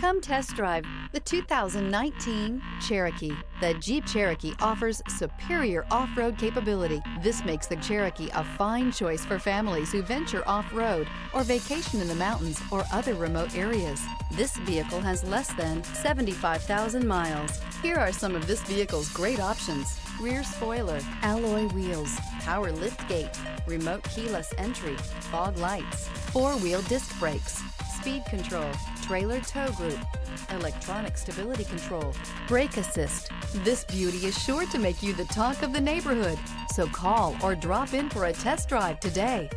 Come test drive the 2019 Cherokee. The Jeep Cherokee offers superior off-road capability. This makes the Cherokee a fine choice for families who venture off-road or vacation in the mountains or other remote areas. This vehicle has less than 75,000 miles. Here are some of this vehicle's great options: rear spoiler, alloy wheels, power liftgate, remote keyless entry, fog lights, four-wheel disc brakes, speed control, trailer tow group, electronic stability control, brake assist. This beauty is sure to make you the talk of the neighborhood. So call or drop in for a test drive today.